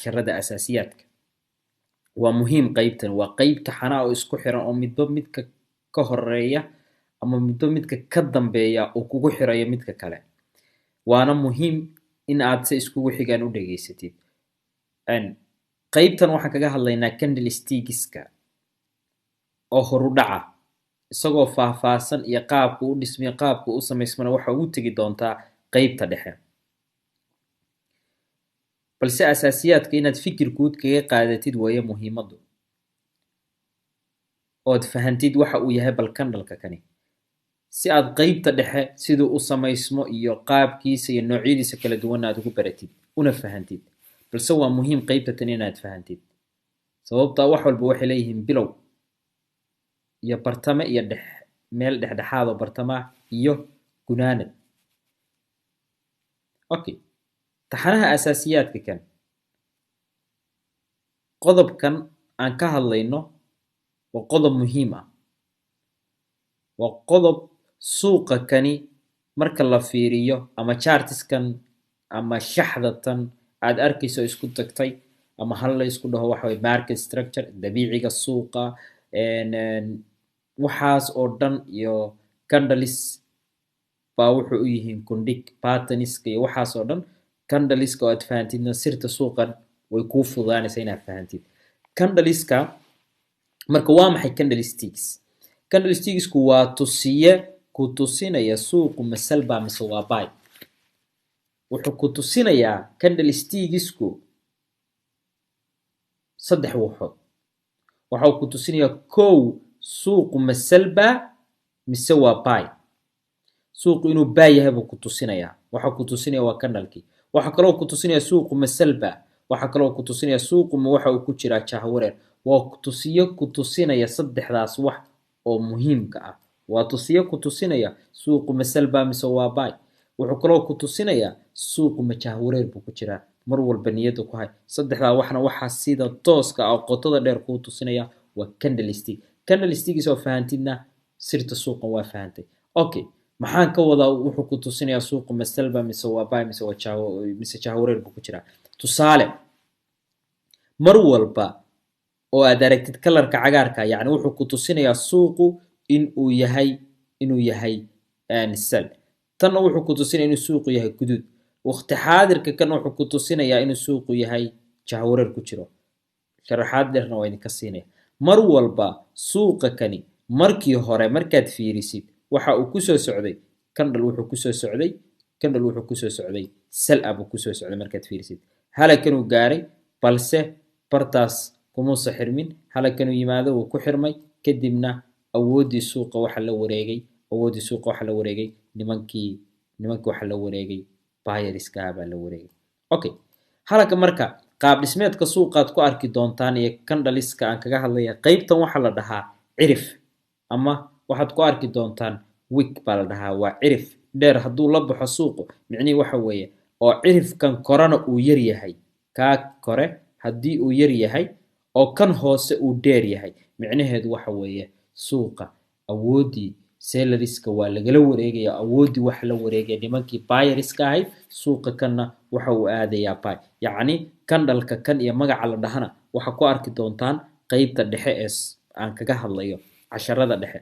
casharada asaasiyaadka waa muhiim qaybtan waa qayb taxana oo isku xiran oo midba midka ka horeeya ama midba midka ka dambeeya oo kugu xirayo midka kale waana muhiim in aad si iskugu xigaan u dhageysatid qaybtan waxaan kaga hadlaynaa candlestickska oo horu dhaca isagoo faahfaahsan iyo qaabku u dhismay qaabku u samaysmana waxa ugu tagi doontaa qaybta dhexe balse asaasiyaadka inaad fikir guud kaga qaadatid weeye muhiimadu ood fahantid waxa uu yahay bal candleka kani si aad qaybta dhexe siduu u samaysmo iyo qaabkiisa iyo noocyadiisa kala duwan aad ugu baratid una fahantid balse waa muhiim qaybta tan inaad fahantid sababta wax walba waxay leeyihiin bilow iyo bartame iyo meel dhexdhexaad oo bartama iyo gunaanad okay taxanaha asaasiyaadka kan qodobkan aan ka hadlayno waa qodob muhiim ah waa qodob suuqa kani marka la fiiriyo ama chartiskan ama shaxdatan aad arkayso isku tagtay ama hal la isku dhaho waxa way market structure dabiiciga suuqa waxaas oo dhan iyo candles baa wuxuu u yihiin kundhig patterniska iyo waxaas oo dhan candleska oo aad fahantidna sirta suuqan way kuu fududaanaysaa inaad fahantid candleska marka waa maxay candlesticks candlesticksku waa tusiye ku tusinaya suuqu masalba mise waa buy wuxuu ku tusinayaa candlesticksku saddex waxood waxa uu ku tusinayaa kow suuqu masalba mise waa buy suuqu inuu buy yahay buu ku tusinayaa waxa ku tusinaya waa candlekii waxa kale oo ku tusinaya suuqu masalba waxa kale oo ku tusinaya suuqu ma waxa uu ku jiraa jahwareer waa tusiyo ku tusinaya saddexdaas wax oo muhiimka ah waa tusiyo ku tusinaya suuqu masalba mise waa buy wuxuu kale oo ku tusinaya suuqu ma jahwareer buu ku jiraa mar walba niyada ku hay saddexdaa waxna waxa sida tooska ah qotada dheer ku tusinaya waa candlesticks oo fahantidna sirta suuqan waa fahantay okay maxaan ka wadaa wuxuu ku tusinayaa suuqu masalba mise waa buy mise jahwareer buu ku jiraa tusaale mar walba oo aad aragtid kalarka cagaarka yacni wuxuu ku tusinayaa suuqu inuu yahay sell tanna wuxuu ku tusinayaa inuu suuqu yahay guduud waqti xaadirka kan wuxuu ku tusinayaa inuu suuqu yahay jahwareer ku jiro sharaxaad dheerna waa idinka siinaya mar walba suuqa kani markii hore markaad fiirisid waxa uu ku soo socday candle wuxuu ku soo socday sell up ku soo socday markaad fiirisid halakan uu gaaray balse bartaas kuma xirmin halakan uu yimaado uu ku xirmay kadibna awoodii suuqa waxa la wareegay nimankii waxa la wareegay buyerska baa la wareegay okay halka marka qaab dhismeedka suuqaad ku arki doontaan iyo candleska aan kaga hadlaya qaybtan waxa la dhahaa cirif ama waxaad ku arki doontaan wick baa la dhahaa waa cirif dheer hadduu la baxo suuqu micnihi waxa weeye oo cirifkan korana uu yar yahay kaa kore haddii uu yar yahay oo kan hoose uu dheer yahay micnaheedu waxa weeye suuqa awoodii sellerska waa lagala wareegaya awoodii waxa la wareegaya nimankii buyerska ahayd suuqa kanna waxa uu aadayaa buy yacni candleka kan iyo magaca la dhahana waxa ku arki doontaan qaybta dhexe ee aan kaga hadlayo casharada dhexe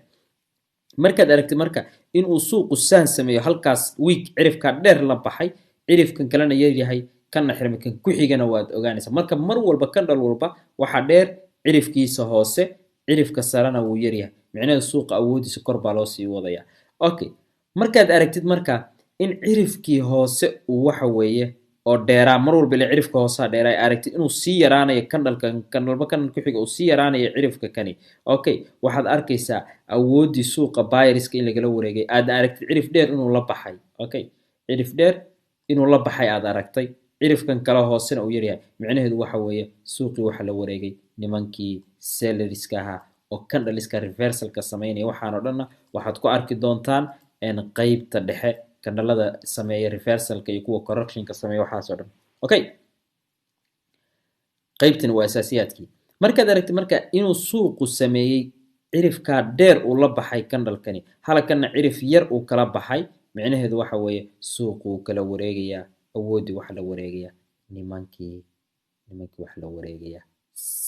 markaad aragtid marka inuu suuqu saan sameeyo halkaas week cirifka dheer la baxay cirifkan kalena yar yahay kana xirmikan ku xigana waad ogaanaysaa marka mar walba candle walba waxa dheer cirifkiisa hoose cirifka sarana wuu yar yahay micnaheedu suuqa awoodiisa kor baa loo sii wadaya okay markaad aragtid marka in cirifkii hoose uu waxa weeye oo dheeraa mar walba ilaa cirifka hoosaa dheeraa aragtid inuu sii yaraanayo candlekan ku xiga uu sii yaraanayo cirifka kani okay waxaad arkaysaa awoodii suuqa buyerska in lagala wareegay aad aragtid cirif dheer inuu la baxay okay cirif dheer inuu la baxay aad aragtay cirifkan kala hoosena uu yaryahay micnaheedu waxa weeye suuqii waxa la wareegay nimankii sellerska ahaa oo candleska reversalka sameynaya waxaan oo dhanna waxaad ku arki doontaan qaybta dhexe candlada sameeya reversalka iyo kuwa correctionka sameeya waxaas oo dhan okay qaybtan waa asaasiyaadkii markaad aragtid marka inuu suuqu sameeyay cirifka dheer uu la baxay candlekani halkana cirif yar uu kala baxay micnaheedu waxa weeye suuqu kala wareegaya awoodii waxa la wareegaya nimankii nimankii wax la wareegaya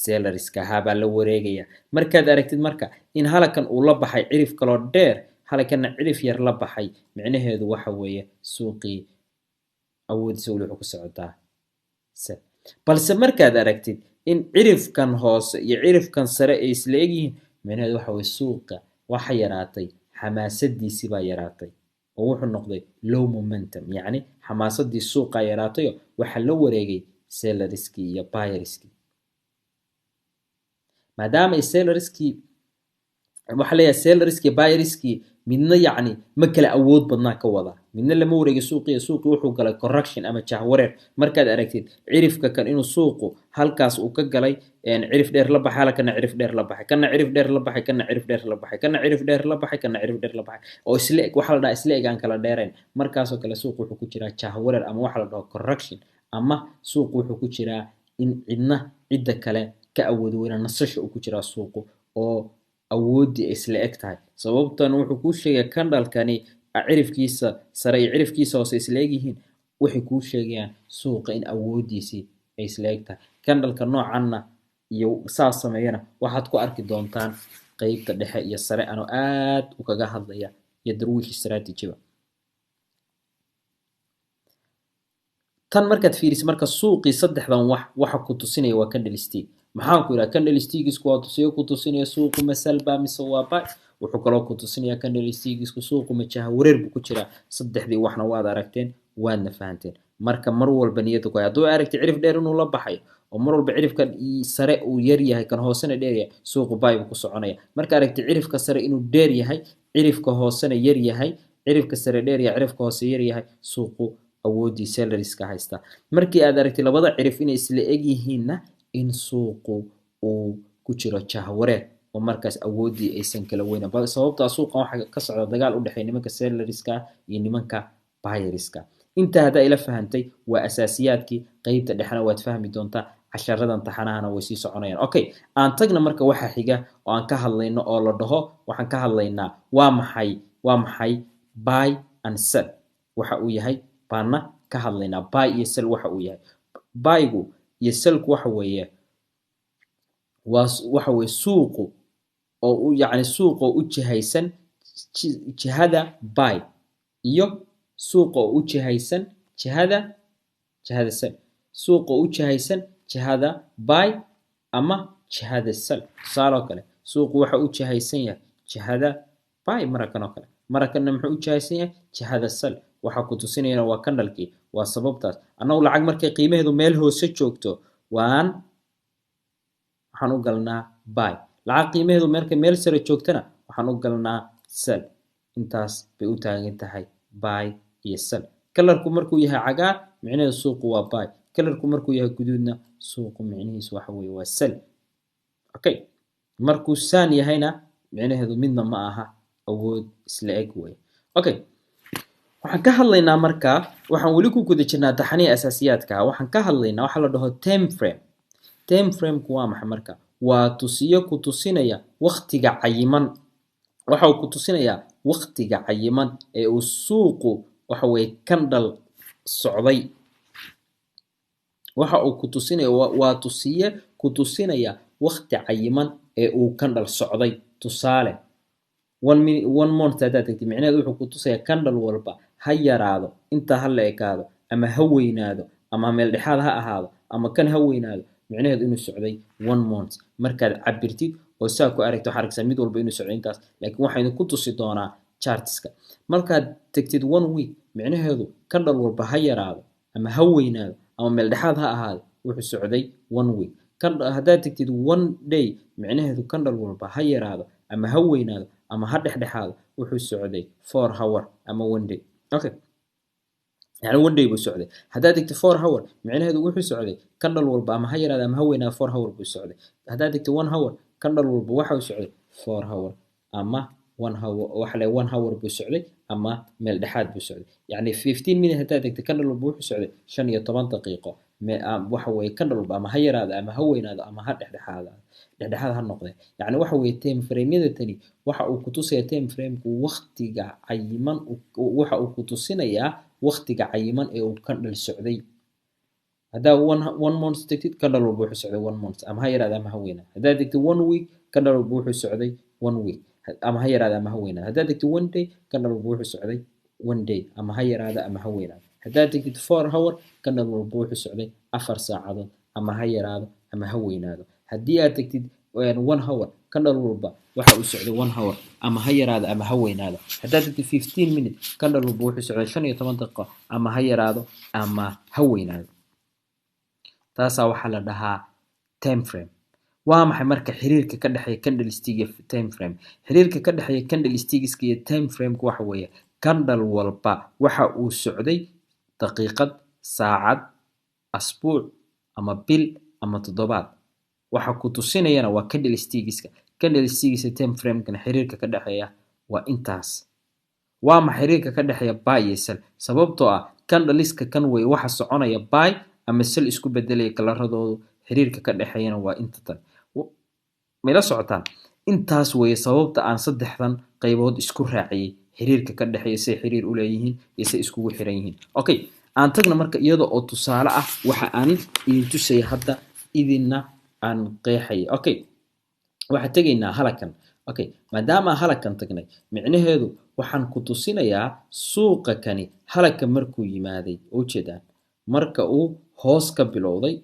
sellarska ahaa baa la wareegaya markaad aragtid marka in halakan uu la baxay cirif kaloo dheer halakanna cirif yar la baxay micnaheedu waxa weeye suuqii awoodiisa weli wuxuu ku socotaa sell balse markaad aragtid in cirifkan hoose iyo cirifkan sare ay isla egyihiin micnaheedu waxa weeye suuqa waxa yaraatay xamaasadiisii baa yaraatay oo wuxuu noqday low momentum yacni xamaasadii suuqa yaraatayo waxaa la wareegay sellarskii iyo buyerskii maadaama ay sellarskii waxaa leeyahay sellarskii buyerskii midna yacni ma kala awood badnaa ka wada midna lama wareegay suuqii wuxuu galay correction ama jahwareer markaad aragtid cirifka kan inuu suuqu halkaas uu ka galay cirif dheer la baxay halkana cirif dheer la baxay kana cirif dheer la baxay kana cirif dheer la baxay kana cirif dheer la baxay kana cirif dheer la baxay oo isla eg waxa la dhahaa isla eg aan kala dheerayn markaasoo kale suuqu wuxuu ku jiraa jahwareer ama waxa la dhaho correction ama suuqu wuxuu ku jiraa in cidda kale ka awoodo weyna nasasho uu ku jiraa suuqu oo awoodii isla eg tahay sababtan wuxuu kuu sheegaya kandhalkani cirifkiisa sare iyo cirifkiisa hoose isla eg yihiin waxay kuu sheegayaan suuqa in awoodiisii ay isla eg tahay kandhalka noocanna iyo saas sameeyana waxaad ku arki doontaan qeybta dhexe iyo sare anoo aad u kaga hadlaya iyo darwiish strategy-ba tan markaad fiiriso marka suuqii saddexdan waxa ku tusinaya waa candlestick maxaan ku yidhaha candlesticksku waa tusiyo ku tusinaya suuqu ma salba mise waa buy wuxuu kaloo ku tusinaya candlesticksku suuqu ma jahwareer buu ku jiraa saddexdii waxna waad aragteen waadna fahanteen marka mar walba niyadda ku hay hadduu aragtay cirif dheer inuu la baxayo oo mar walba cirifka sare uu yar yahay kan hoosena dheer yahay suuqu buy buu ku soconaya marka aragtay cirifka sare inuu dheer yahay cirifka hoosena yar yahay cirifka sare dheer yahay cirifka hoose yar yahay suuqu awoodii sellarska haysta markii aad aragtay labada cirif inay isla eg yihiinna in suuqu uu ku jiro jahwareer oo markaas awoodii aysan kala weynan sababtaa suuqan waxaa ka socda dagaal u dhexeeya nimanka sellarska iyo nimanka buyerska intaa haddaa ila fahantay waa asaasiyaadkii qeybta dhexena waad fahmi doontaa casharadan taxanahana way sii soconayaan okay aan tagna marka waxa xiga oo aan ka hadlayno oo la dhaho waxaan ka hadlaynaa waa maxay buy and sell waxa uu yahay baana ka hadlaynaa buy iyo sell waxa uu yahay buygu iyo sellku waxa weeye suuqu oo yacni suuqa u jihaysan jihada buy iyo suuqa u jihaysan jihada sell suuqa u jihaysan jihada buy ama jihada sell tusaale oo kale suuqu waxa u jihaysan yahay jihada buy marakan oo kale marakanna muxuu u jihaysan yahay jihada sell waxa ku tusinayana waa kandhalkii waa sababtaas annagu lacag markay qiimaheedu meel hoose joogto waxaan u galnaa buy lacag qiimaheedu markay meel sare joogtana waxaan u galnaa sell intaas bay u taagan tahay buy iyo sell kalarku markuu yahay cagaar micnaheedu suuqu waa buy kalarku markuu yahay guduudna suuqu micnihiisu waxa weeye waa sell okay markuu saan yahayna micnaheedu midna ma aha awood isla eg weeye okay waxaan ka hadlaynaa markaa waxaan weli ku guda jirnaa taxaniya asaasiyaadka waxaan ka hadlaynaa waxa la dhaho time frameku waa maxay marka waa tusiyo ku tusinaya waqtiga cayiman waxa uu ku tusinayaa waqtiga cayiman ee uu suuqu waxa weeye kandhal socday waxa uu ku tusinaya waa tusiye ku tusinaya waqti cayiman ee uu kandhal socday tusaale one month haddaad tagtid micnaheedu wuxuu ku tusayaa kandhal walba ha yaraado intaa ha la ekaado ama ha weynaado ama meel dhexaad ha ahaado ama kan ha weynaado micnaheedu inuu socday one month markaad cabirtid oo saa ku aragto waxaa arkaysaa mid walba inuu socday intaas laakiin waxaynu ku tusi doonaa chartska markaad tagtid one week micnaheedu kandhal walba ha yaraado ama ha weynaado ama meel dhexaad ha ahaado wuxuu socday one week haddaad tagtid one day micnaheedu kandhal walba ha yaraado ama ha weynaado ama ha dhexdhexaado wuxuu socday 4 hour ama one day okay يعني one day buu socday haddaad tagtid 4 hour micnaheedu wuxuu socday kandhal walba ama ha yaraado ama ha weynaado 4 hour buu socday haddaad tagtid 1 hour kandhal walba waxa uu socday 4 hour ama 1 hour waxa la 1 hour buu socday ama meel dhexaad buu socday يعني 15 minutes haddaad tagtid kandhal walba wuxuu socday 15 daqiiqo waxa weeye kandhal walba ama ha yaraado ama ha weynaado ama ha dhexdhexaad ha noqdee يعني waxa weeye time frame-yada tani waxa uu ku tusaya time frame-ku waqtiga cayiman waxa uu ku tusinayaa waqtiga cayiman ee uu kandhal socday haddaa one month tagtid candle walba wuxuu socday 1 month ama ha yaraada ama ha weynaado. haddaad tagtid 1 week candle walba wuxuu socday 1 week ama ha yaraada ama ha weynaado. haddaad tagtid 1 day candle walba wuxuu socday 1 day ama ha yaraada ama ha weynaado. haddaad tagtid 4 hour candle walba wuxuu socday 4 saacadood ama ha yaraado ama ha weynaado. haddii aad tagtid 1 hour candle walba waxa uu socday 1 hour ama ha yaraado ama ha weynaado. haddaad tagtid 15 minutes candle walba wuxuu socday 15 daqiiqo ama ha yaraado ama ha weynaado. taasaa waxaa la dhahaa time frame. waa maxay marka xiriirka ka dhexeeya candlestick iyo time frame? xiriirka ka dhexeeya candlesticks iyo time frame waxa weeye candle walba waxa uu socday daqiiqad, saacad, asbuuc ama bil ama toddobaad. waxa ku tusinayana waa candlesticks-ka. candlesticks iyo time frame-kana xiriirka ka dhexeeya waa intaas. waa maxay xiriirka ka dhexeeya buy iyo sell? sababtoo ah candleska kan way waxa soconaya buy ama sell isku bedelaya kalaradoodu. xiriirka ka dhexeeyana waa inta tan. mayla socotaan? intaas weeye sababta aan saddexdan qaybood isku raaciyay xiriirka ka dhexeeya say xiriir u leeyihiin iyo say iskugu xiran yihiin. okay, aan tagna marka iyada oo tusaale ah waxa aan idin tusaya hadda idinna aan qeexay. okay, waxaan tegaynaa halakan. okay, maadaama halakan tagnay micnaheedu waxaan ku tusinayaa suuqa kani halaka markuu yimaaday. ujeedaan marka uu hoos ka bilowday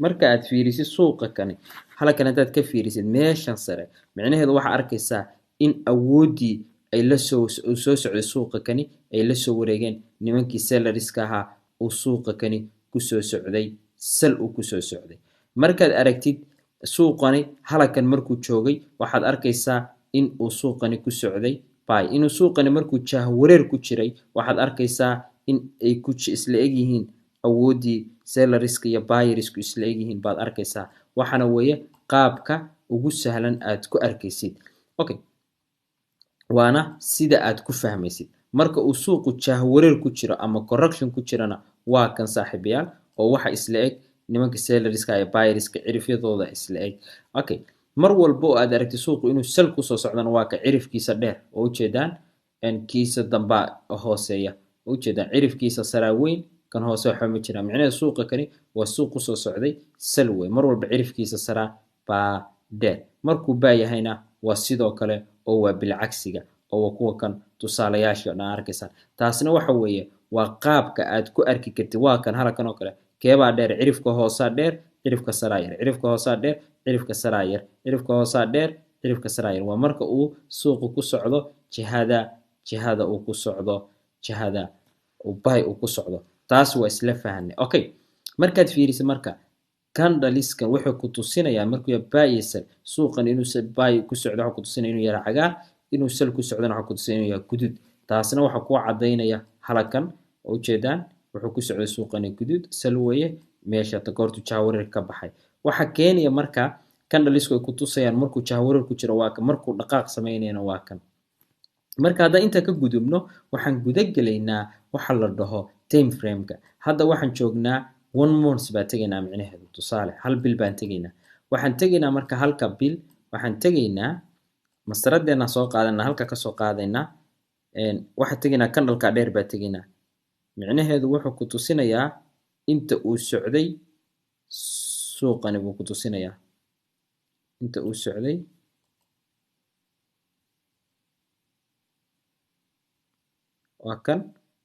marka aad fiirisid suuqa kani halkan haddaad ka fiirisid meeshan sare micnaheedu waxaa arkaysaa in awoodii ay soo socday suuqa kani ay la soo wareegeen nimankii selleriska ahaa uu suuqa kani kusoo socday sal uu kusoo socday. markaad aragtid suuqani halakan markuu joogay waxaad arkaysaa in uu suuqani ku socday buy. inuu suuqani markuu jahwareer ku jiray waxaad arkaysaa in ay isla eg yihiin awoodii selleriska iyo buyersku isla eg yihiin baad arkaysaa. waxaana weeye qaabka ugu sahlan aad ku arkaysid. okay, waana sida aad ku fahmaysid. marka uu suuqu jahwareer ku jiro ama correction ku jirana waa kan saaxiibayaal oo waxa isla eg nimanka selleriska iyo buyerska cirifyadooda isla eg. okay, mar walba oo aad aragtid suuqu inuu sal kusoo socdana waa ka cirifkiisa dheer oo ujeedaan kiisa damba hooseeya. ujeedaan cirifkiisa saraa weyn kan hoose waxa ma jiraan. micnaheedu suuqa kani waa suuq kusoo socday sal wey. mar walba cirifkiisa saraa baa dheer. markuu baayahayna waa sidoo kale oo waa bilcagsiga oo waa kuwa kan tusaalayaasha dhan arkaysaan. taasna waxa weeye waa qaabka aad ku arki kartid. waa kan halakan oo kale keebaa dheer? cirifka hoosaa dheer, cirifka saraa yar, cirifka hoosaa dheer, cirifka saraa yar, cirifka hoosaa dheer, cirifka saraa yar. waa marka uu suuqu ku socdo jihada uu ku socdo jihada uu buy uu ku socdo. taas waa isla fahanay. okay, markaad fiirisid marka candleskan wuxuu ku tusinayaa markuu buy iyo sell suuqan inuu buy ku socdo waxa ku tusinaya inuu yahay cagaar, inuu sell ku socdana waxa ku tusinaya inuu yahay guduud. taasna waxa ku cadeynaya halakan oo ujeedaan wuxuu ku socday suuqani guduud sell weeye meesha tagoortu jahwareer ka baxay. waxa keenaya marka candlesku ay ku tusayaan markuu jahwareer ku jiro waa kan, markuu dhaqaaq sameynayna waa kan. marka hadda inta ka gudubno waxaan guda gelaynaa waxa la dhaho time frame-ka. hadda waxaan joognaa 1 month baa tegaynaa micnaheedu. tusaale hal bil baan tegaynaa. waxaan tegaynaa marka halka bil waxaan tegaynaa masaradeena soo qaadanaa halka ka soo qaadaynaa waxaan tegaynaa candleka dheer baa tegaynaa. micnaheedu wuxuu ku tusinayaa inta uu socday suuqani buu ku tusinayaa inta uu socday waa kan.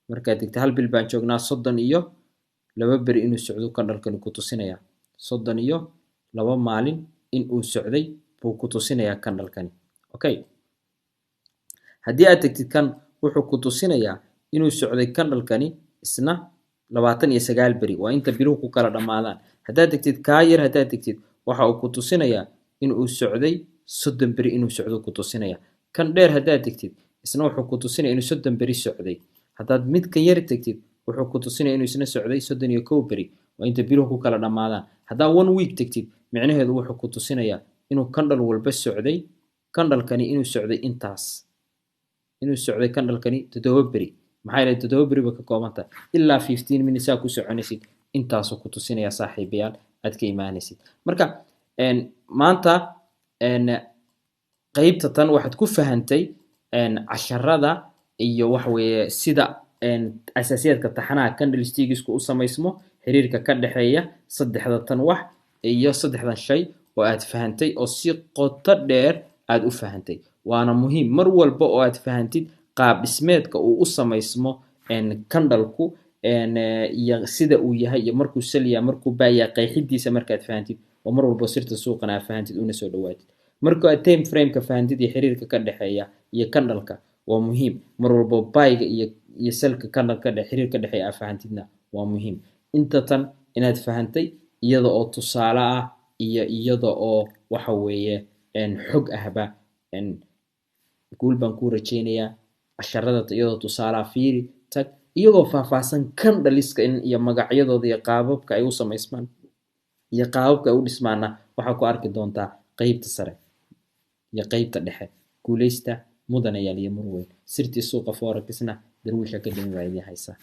markaad degta hal bil baan joognaa 32 beri inuu socdo candlekani ku tusinayaa. 32 maalin inuu socday buu ku tusinayaa candlekani. okay, haddii aad tagtid kan wuxuu ku tusinayaa inuu socday candlekani isna 29 beri. waa inta biluhu ku kala dhamaadaan. haddaad tagtid kaa yar haddaad tagtid waxa uu ku tusinayaa inuu socday 30 beri inuu socdo ku tusinaya. kan dheer haddaad tagtid isna wuxuu ku tusinaya inuu 30 beri socday. haddaad midkan yar tagtid wuxuu ku tusinaya inuu isna socday 31 beri. waa inta biluhu ku kala dhamaadaan. haddaa 1 week tagtid micnaheedu wuxuu ku tusinayaa inuu candle walba socday candlekani inuu socday intaas. inuu socday candlekani 7 beri. maxaa yeelay 7 beri ba ka kooban tahay ilaa 15 minutes aa ku soconaysid intaasuu ku tusinaya saaxiibayaal aad ka imaanaysid. marka maanta qaybta tan waxaad ku fahantay casharada iyo waxa weeye sida asaasiyaadka taxanaha candlesticks-ku u samaysmo, xiriirka ka dhexeeya saddexda tan wax iyo saddexdan shay oo aad fahantay oo si qoto dheer aad u fahantay. Waana muhiim mar walba oo aad fahantid qaab dhismeedka uu u samaysmo candle-ku iyo sida uu yahay iyo markuu sell yahay markuu buy yahay qeexidiisa markaad fahantid oo mar walba sirta suuqana aad fahantid una soo dhawaatid. Marka aad time frame-ka fahantid iyo xiriirka ka dhexeeya iyo candle-ka waa muhiim. Mar walba buy-ga iyo sell-ka candle-ka xiriirka ka dhexeeya aad fahantidna waa muhiim. Inta tan inaad fahantay iyada oo tusaale ah iyo iyada oo waxa weeye xog ahba guul baan kuu rajaynayaa. casharada iyadoo tusaale ah fiiri tag iyagoo faahfaahsan candleska iyo magacyadooda iyo qaababka ay u samaysmaan iyo qaababka ay u dhismaana waxaa ku arki doontaa qaybta sare iyo qaybta dhexe. Guuleysta mudanayaal iyo marweyn. Sirtii suuqa Forex-na Darwish Academy waa idin haysaa.